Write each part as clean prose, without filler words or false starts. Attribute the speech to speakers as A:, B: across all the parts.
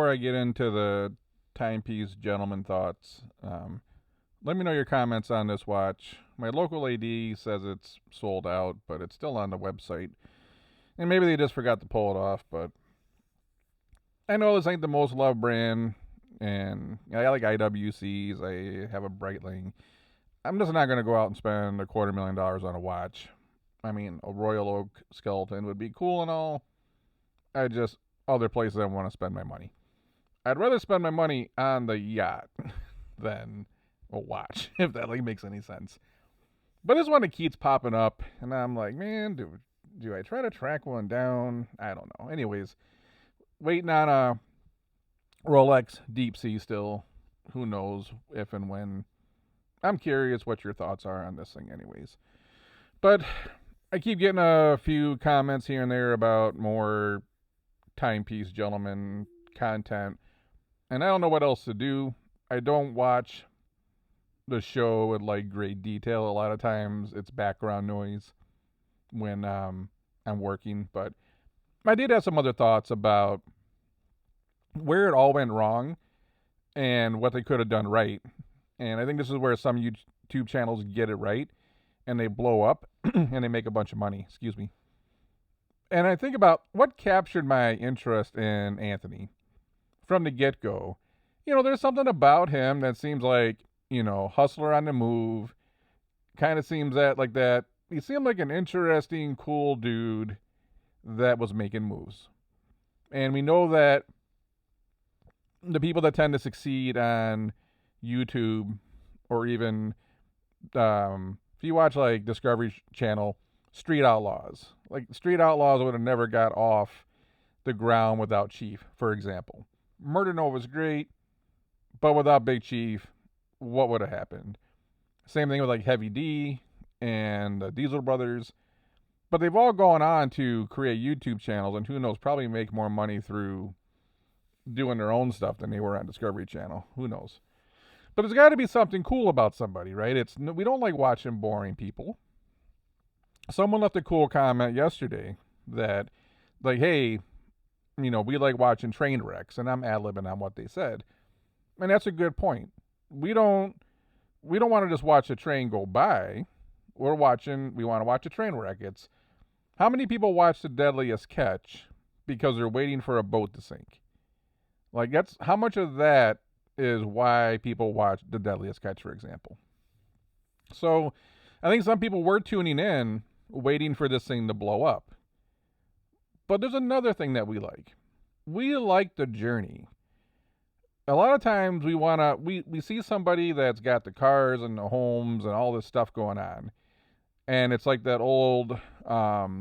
A: Before I get into the Timepiece Gentleman thoughts, let me know your comments on this watch. My local AD says it's sold out, but it's still on the website. And maybe they just forgot to pull it off, but I know this ain't the most loved brand, and I like IWCs. I have a Breitling. I'm just not going to go out and spend $250,000 on a watch. I mean, a Royal Oak skeleton would be cool and all. Other places I want to spend my money. I'd rather spend my money on the yacht than a watch, if that makes any sense. But this one that keeps popping up, and I'm like, man, do I try to track one down? I don't know. Anyways, waiting on a Rolex Deep Sea still. Who knows if and when. I'm curious what your thoughts are on this thing, anyways. But I keep getting a few comments here and there about more Timepiece Gentleman content, and I don't know what else to do. I don't watch the show with great detail. A lot of times it's background noise when I'm working, but I did have some other thoughts about where it all went wrong and what they could have done right. And I think this is where some YouTube channels get it right and they blow up and they make a bunch of money. Excuse me. And I think about what captured my interest in Anthony from the get-go. There's something about him that seems like, hustler on the move. Kind of seems that he seemed like an interesting, cool dude that was making moves. And we know that the people that tend to succeed on YouTube, or even if you watch Discovery Channel, Street Outlaws. Street Outlaws would have never got off the ground without Chief, for example. Murder Nova's great, but without Big Chief, what would have happened? Same thing with Heavy D and the Diesel Brothers. But they've all gone on to create YouTube channels, and who knows, probably make more money through doing their own stuff than they were on Discovery Channel. Who knows? But there's got to be something cool about somebody, right? We don't like watching boring people. Someone left a cool comment yesterday that, hey, we like watching train wrecks, and I'm ad-libbing on what they said. And that's a good point. We don't want to just watch a train go by. We want to watch a train wreck. It's how many people watch The Deadliest Catch because they're waiting for a boat to sink? That's how much of that is why people watch The Deadliest Catch, for example. So I think some people were tuning in waiting for this thing to blow up. But there's another thing that we like. We like the journey. A lot of times we see somebody that's got the cars and the homes and all this stuff going on. And it's like that old, I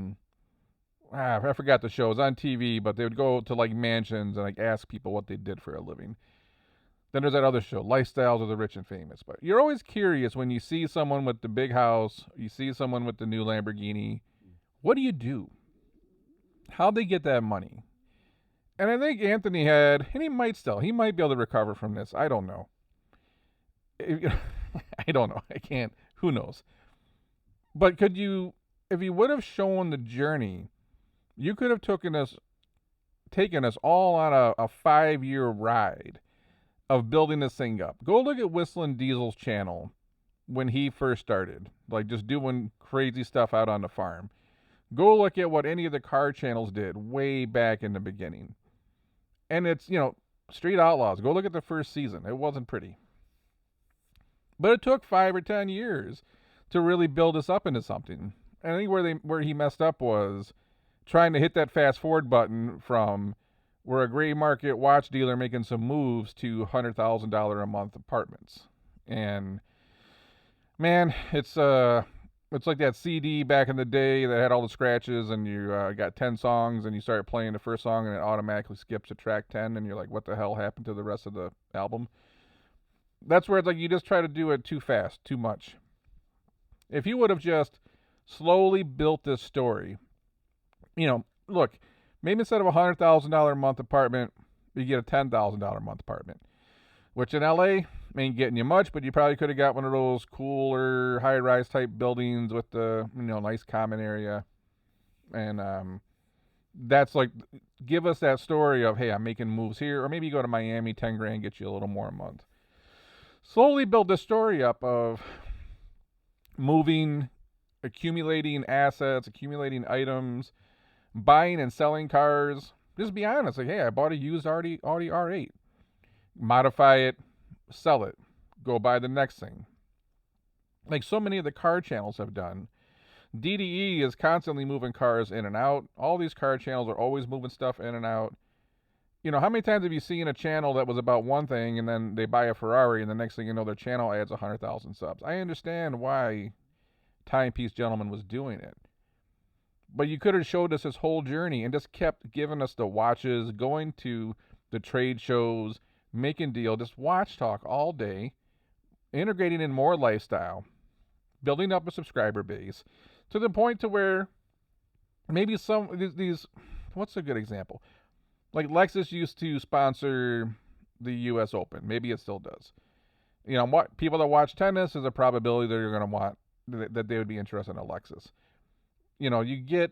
A: forgot the show. It was on TV, but they would go to mansions and ask people what they did for a living. Then there's that other show, Lifestyles of the Rich and Famous. But you're always curious when you see someone with the big house, you see someone with the new Lamborghini. What do you do? How'd they get that money? And I think Anthony had, and he might be able to recover from this. I don't know. I don't know. I can't. Who knows? But if you would have shown the journey, you could have taken us all on a 5-year ride of building this thing up. Go look at Whistling Diesel's channel when he first started, just doing crazy stuff out on the farm. Go look at what any of the car channels did way back in the beginning. And it's, Street Outlaws. Go look at the first season. It wasn't pretty. But it took 5 or 10 years to really build us up into something. And I think where he messed up was trying to hit that fast forward button from we're a gray market watch dealer making some moves to $100,000 a month apartments. And man, it's like that CD back in the day that had all the scratches, and you got 10 songs, and you start playing the first song, and it automatically skips to track 10, and you're like, what the hell happened to the rest of the album? That's where it's you just try to do it too fast, too much. If you would have just slowly built this story, look, maybe instead of a $100,000 a month apartment, you get a $10,000 a month apartment, which in LA ain't getting you much, but you probably could have got one of those cooler high-rise type buildings with the nice common area, and That's like, give us that story of, hey, I'm making moves here, or maybe you go to Miami, 10 grand, get you a little more a month. Slowly build this story up of moving, accumulating assets, accumulating items, buying and selling cars. Just be honest, like, hey, I bought a used Audi R8. Modify it, sell it, go buy the next thing. Like so many of the car channels have done. DDE is constantly moving cars in and out. All these car channels are always moving stuff in and out. You know, how many times have you seen a channel that was about one thing and then they buy a Ferrari and the next thing you know their channel adds 100,000 subs? I understand why Timepiece Gentleman was doing it. But you could have showed us his whole journey and just kept giving us the watches, going to the trade shows, making deals, just watch talk all day, integrating in more lifestyle, building up a subscriber base to the point to where maybe these what's a good example? Like Lexus used to sponsor the U.S. Open. Maybe it still does. You know, what people that watch tennis, is a probability that you're going to want that they would be interested in a Lexus. You know, you get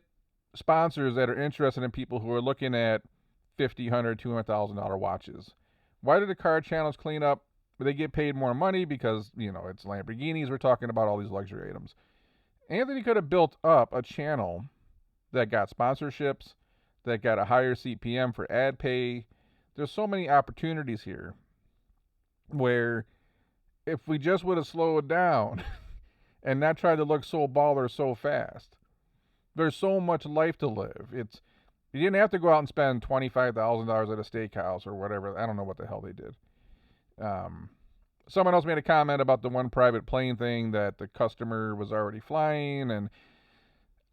A: sponsors that are interested in people who are looking at $50, $100, $200,000 watches. Why do the car channels clean up? They get paid more money because, you know, it's Lamborghinis. We're talking about all these luxury items. Anthony could have built up a channel that got sponsorships, that got a higher CPM for ad pay. There's so many opportunities here where if we just would have slowed down and not tried to look so baller so fast, there's so much life to live. You didn't have to go out and spend $25,000 at a steakhouse or whatever. I don't know what the hell they did. Someone else made a comment about the one private plane thing that the customer was already flying, and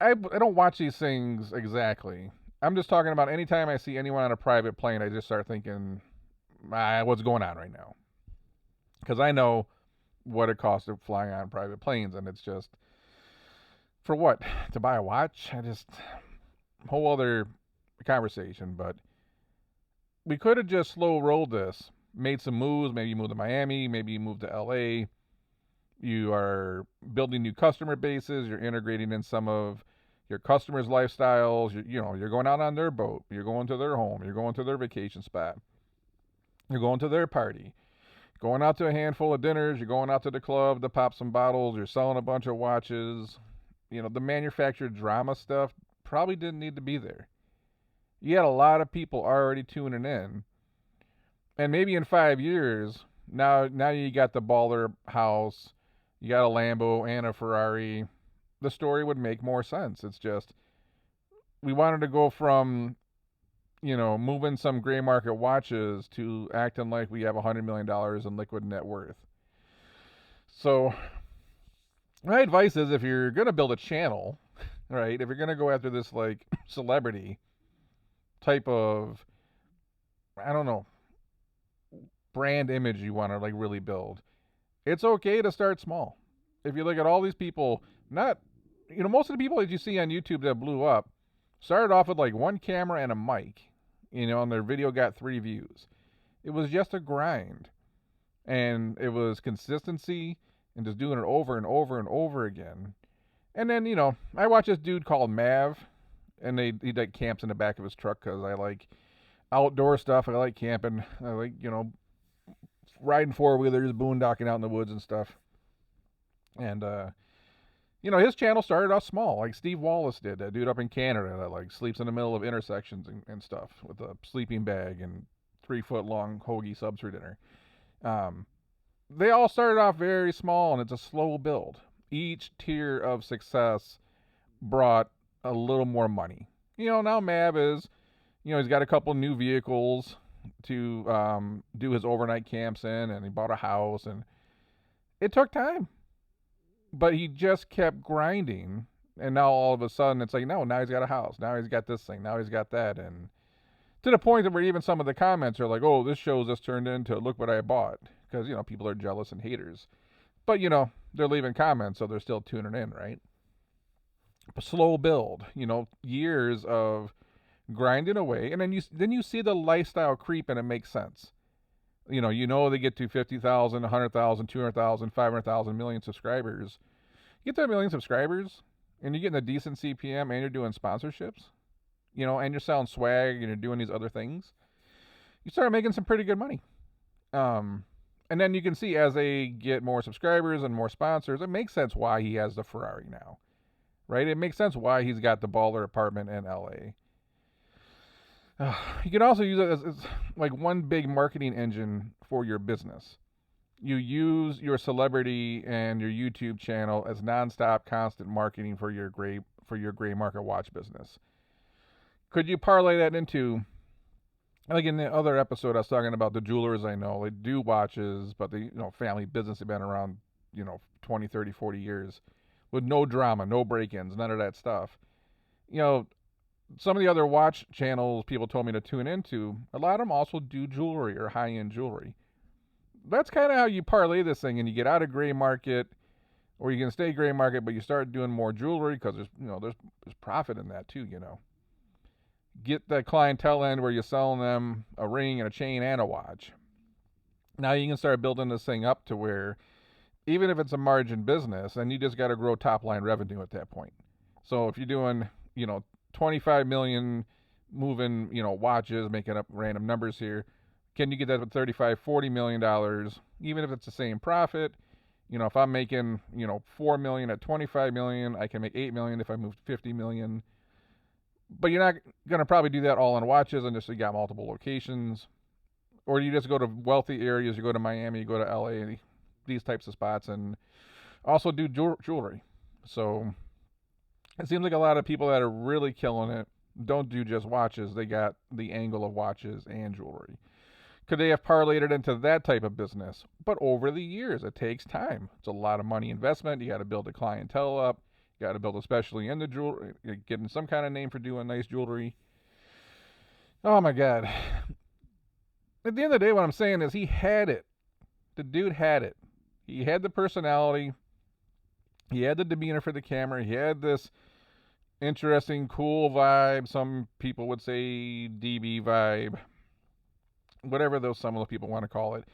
A: I don't watch these things exactly. I'm just talking about anytime I see anyone on a private plane, I just start thinking, what's going on right now? Because I know what it costs to fly on private planes, and it's just, for what? To buy a watch? Whole other conversation, but we could have just slow rolled this, made some moves. Maybe you move to Miami, maybe you move to LA. You are building new customer bases. You're integrating in some of your customers' lifestyles. You're going out on their boat. You're going to their home. You're going to their vacation spot. You're going to their party. Going out to a handful of dinners. You're going out to the club to pop some bottles. You're selling a bunch of watches. You know, the manufactured drama stuff probably didn't need to be there. You had a lot of people already tuning in. And maybe in 5 years, now you got the baller house, you got a Lambo and a Ferrari. The story would make more sense. It's just, we wanted to go from, moving some gray market watches to acting like we have $100 million in liquid net worth. So my advice is, if you're going to build a channel, right, if you're going to go after this like celebrity type of, I don't know, brand image you want to like really build, it's okay to start small. If you look at all these people, most of the people that you see on YouTube that blew up started off with like one camera and a mic, and their video got 3 views. It was just a grind, and it was consistency and just doing it over and over and over again. And then, I watch this dude called Mav, and he like camps in the back of his truck because I like outdoor stuff. I like camping. I like, riding 4-wheelers, boondocking out in the woods and stuff. And, his channel started off small, like Steve Wallace did, that dude up in Canada that like sleeps in the middle of intersections and stuff with a sleeping bag and 3-foot-long hoagie subs for dinner. They all started off very small, and it's a slow build. Each tier of success brought a little more money. Now Mav is, he's got a couple new vehicles to do his overnight camps in, and he bought a house, and it took time. But he just kept grinding, and now all of a sudden it's like, now he's got a house, now he's got this thing, now he's got that, and to the point where even some of the comments are like, oh, this show just turned into look what I bought, because, people are jealous and haters. But, they're leaving comments, so they're still tuning in, right? A slow build, years of grinding away, and then you see the lifestyle creep, and it makes sense. They get to 50,000, 100,000, 200,000, 500,000, million subscribers. You get to 1 million subscribers, and you're getting a decent CPM, and you're doing sponsorships. and you're selling swag and you're doing these other things, you start making some pretty good money. And then you can see as they get more subscribers and more sponsors, it makes sense why he has the Ferrari now, right? It makes sense why he's got the baller apartment in LA. You can also use it as like one big marketing engine for your business. You use your celebrity and your YouTube channel as nonstop, constant marketing for your gray market watch business. Could you parlay that into, like in the other episode, I was talking about the jewelers I know. They do watches, but the family business have been around 20, 30, 40 years with no drama, no break-ins, none of that stuff. Some of the other watch channels people told me to tune into, a lot of them also do jewelry or high-end jewelry. That's kind of how you parlay this thing, and you get out of gray market, or you can stay gray market, but you start doing more jewelry because there's profit in that too. Get the clientele end where you're selling them a ring and a chain and a watch. Now you can start building this thing up to where, even if it's a margin business, then you just got to grow top line revenue at that point. So if you're doing 25 million moving, watches, making up random numbers here, can you get that with 35, 40 million dollars, even if it's the same profit? If I'm making, 4 million at 25 million, I can make 8 million if I move to 50 million. But you're not going to probably do that all on watches unless you got multiple locations. Or you just go to wealthy areas, you go to Miami, you go to LA, these types of spots, and also do jewelry. So it seems like a lot of people that are really killing it don't do just watches. They got the angle of watches and jewelry. Could they have parlayed it into that type of business? But over the years, it takes time. It's a lot of money investment. You got to build the clientele up. You got to build especially in the jewelry, getting some kind of name for doing nice jewelry. Oh my God. At the end of the day, what I'm saying is he had it. The dude had it. He had the personality. He had the demeanor for the camera. He had this interesting, cool vibe. Some people would say DB vibe. Whatever some of those people want to call it.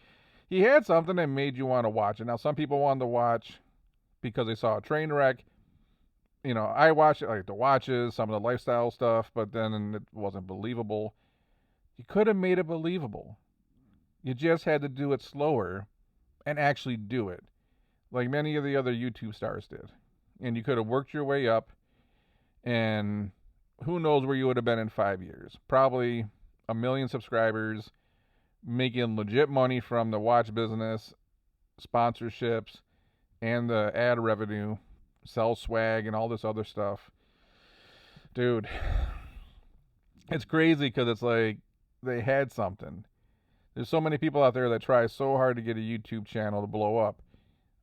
A: He had something that made you want to watch it. Now, some people wanted to watch because they saw a train wreck. I watched it, like the watches, some of the lifestyle stuff, but then it wasn't believable. You could have made it believable. You just had to do it slower and actually do it, like many of the other YouTube stars did. And you could have worked your way up, and who knows where you would have been in 5 years. Probably 1 million subscribers, making legit money from the watch business, sponsorships, and the ad revenue, sell swag and all this other stuff. Dude, it's crazy because it's like they had something. There's so many people out there that try so hard to get a YouTube channel to blow up.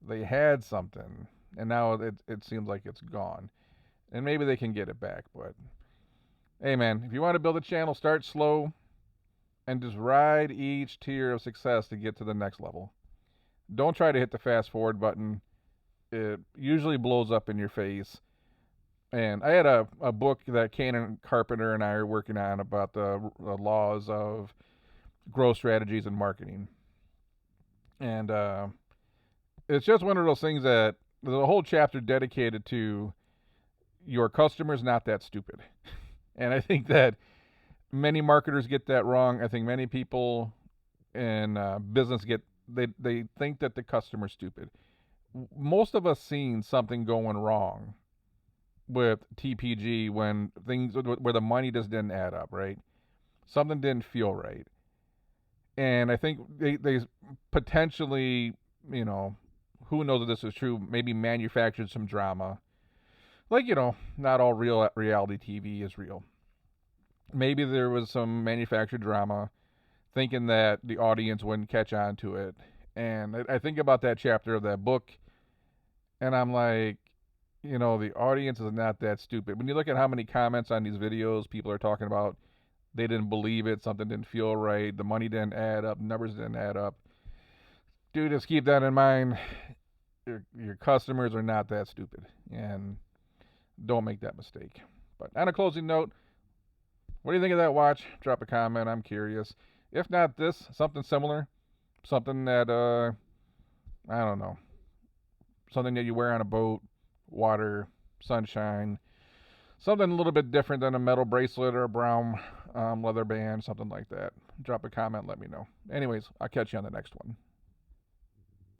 A: They had something, and now it seems like it's gone. And maybe they can get it back, but hey man, if you want to build a channel, start slow and just ride each tier of success to get to the next level. Don't try to hit the fast forward button. It usually blows up in your face. And I had a book that Kanan Carpenter and I are working on about the laws of growth strategies and marketing. And it's just one of those things that there's a whole chapter dedicated to your customers not that stupid. And I think that many marketers get that wrong. I think many people in business they think that the customer's stupid. Most of us seen something going wrong with TPG when things where the money just didn't add up, right? Something didn't feel right. And I think they potentially, who knows if this is true, maybe manufactured some drama. Like, not all real reality TV is real. Maybe there was some manufactured drama thinking that the audience wouldn't catch on to it. And I think about that chapter of that book, and I'm like, the audience is not that stupid. When you look at how many comments on these videos, people are talking about they didn't believe it, something didn't feel right, the money didn't add up, numbers didn't add up. Dude, just keep that in mind. Your customers are not that stupid, and don't make that mistake. But on a closing note, what do you think of that watch? Drop a comment. I'm curious. If not this, something similar, something that I don't know, something that you wear on a boat, water, sunshine, something a little bit different than a metal bracelet or a brown leather band, something like that. Drop a comment, let me know. Anyways, I'll catch you on the next one.